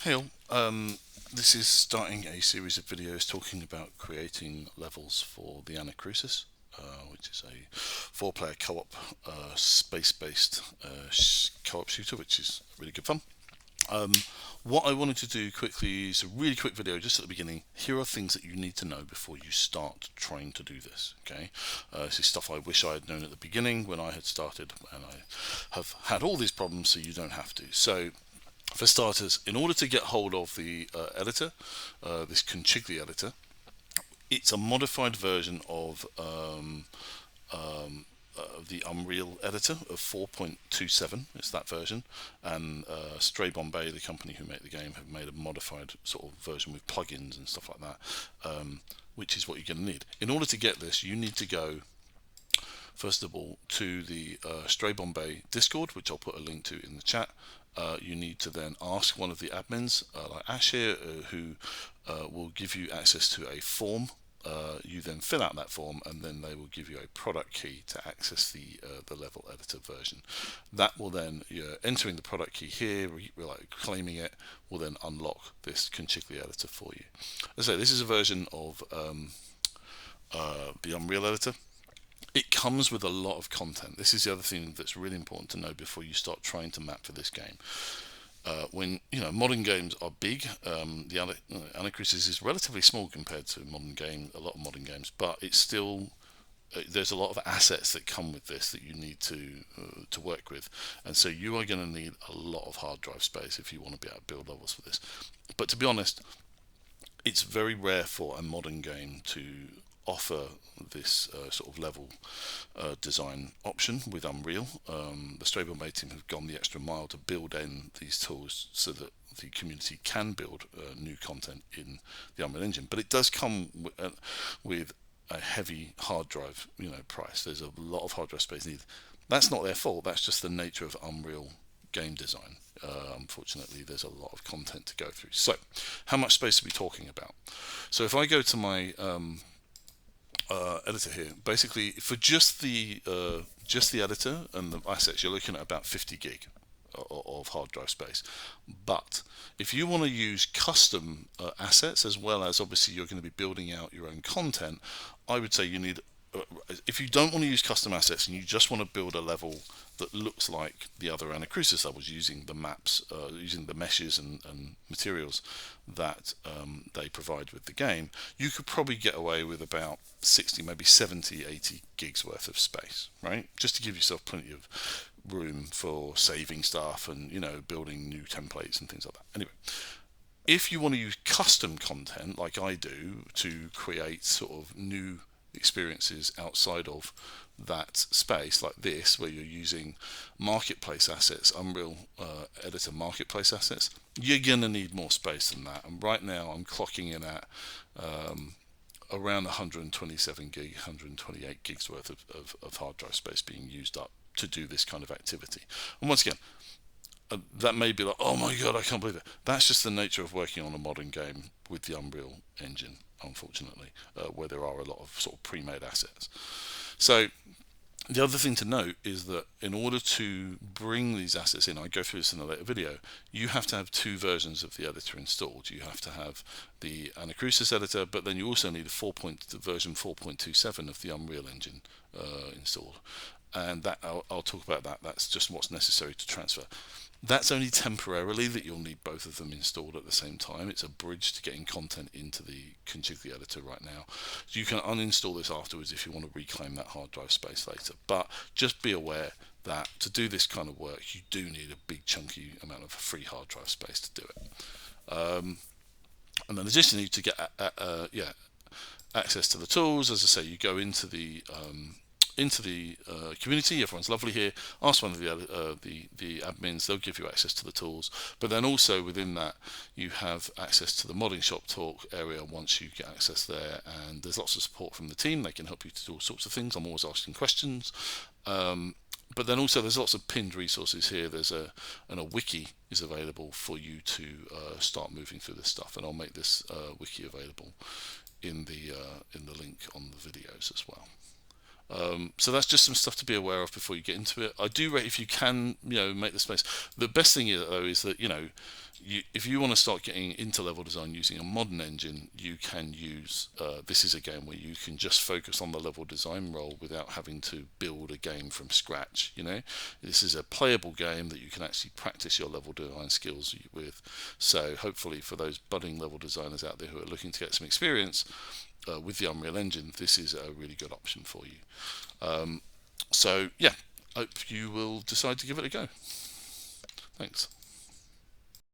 Hey all, this is starting a series of videos talking about creating levels for the Anacrusis, which is a four-player co-op, space-based co-op shooter, which is really good fun. Um, what I wanted to do quickly is a really quick video just at the beginning. Here are things that you need to know before you start trying to do this. Okay, this is stuff I wish I had known at the beginning when I had started, and I have had all these problems, so you don't have to. So for starters, in order to get hold of the editor, this Conchigli editor, it's a modified version of the Unreal editor of 4.27. It's that version, and Stray Bombay, the company who make the game, have made a modified sort of version with plugins and stuff like that, which is what you're going to need. In order to get this, you need to go first of all to the Stray Bombay Discord, which I'll put a link to in the chat. You need to then ask one of the admins, like Ash here, who will give you access to a form. You then fill out that form, and then they will give you a product key to access the level editor version. That will then, entering the product key here, like claiming it, will then unlock this Conchigli editor for you. As I say, this is a version of the Unreal editor. It comes with a lot of content. This is the other thing that's really important to know before you start trying to map for this game. When modern games are big, the Anacrusis is relatively small compared to a lot of modern games, but it's still there's a lot of assets that come with this that you need to work with, and so you are going to need a lot of hard drive space if you want to be able to build levels for this. But to be honest, it's very rare for a modern game to offer this sort of level design option with Unreal. The Stray Bombay team have gone the extra mile to build in these tools so that the community can build new content in the Unreal Engine. But it does come with a heavy hard drive, price. There's a lot of hard drive space needed. That's not their fault. That's just the nature of Unreal game design. Unfortunately, there's a lot of content to go through. So, how much space are we talking about? So, if I go to my editor here, basically for just the editor and the assets, you're looking at about 50 gig of hard drive space. But if you want to use custom assets, as well as obviously you're going to be building out your own content, I would say you need, if you don't want to use custom assets and you just want to build a level that looks like the other Anacrusis levels using the maps, using the meshes and materials that they provide with the game, you could probably get away with about 60, maybe 70, 80 gigs worth of space, right? Just to give yourself plenty of room for saving stuff and building new templates and things like that. Anyway, if you want to use custom content like I do to create sort of new experiences outside of that space, like this, where you're using marketplace assets, Unreal Editor marketplace assets, you're going to need more space than that. And right now I'm clocking in at around 127 gig, 128 gigs worth of hard drive space being used up to do this kind of activity. And once again, that may be like, oh my god, I can't believe it. That's just the nature of working on a modern game with the Unreal Engine, unfortunately, where there are a lot of sort of pre-made assets. So the other thing to note is that in order to bring these assets in, I go through this in a later video, you have to have two versions of the editor installed. You have to have the Anacrusis editor, but then you also need a version 4.27 of the Unreal Engine installed. And that I'll talk about that. That's just what's necessary to transfer. That's only temporarily that you'll need both of them installed at the same time. It's a bridge to getting content into the Conchigli editor right now. So you can uninstall this afterwards if you want to reclaim that hard drive space later. But just be aware that to do this kind of work, you do need a big chunky amount of free hard drive space to do it. And then additionally, to get access to the tools, as I say, you go into the community. Everyone's lovely here. Ask one of the admins; they'll give you access to the tools. But then also within that, you have access to the modding shop talk area once you get access there. And there's lots of support from the team. They can help you to do all sorts of things. I'm always asking questions. But then also there's lots of pinned resources here. And a wiki is available for you to start moving through this stuff. And I'll make this wiki available in the link on the videos as well. So that's just some stuff to be aware of before you get into it. I do rate if you can, make the space. The best thing is, though, is that if you want to start getting into level design using a modern engine, you can use, this is a game where you can just focus on the level design role without having to build a game from scratch. This is a playable game that you can actually practice your level design skills with. So hopefully for those budding level designers out there who are looking to get some experience with the Unreal Engine, this is a really good option for you. So yeah, hope you will decide to give it a go. Thanks.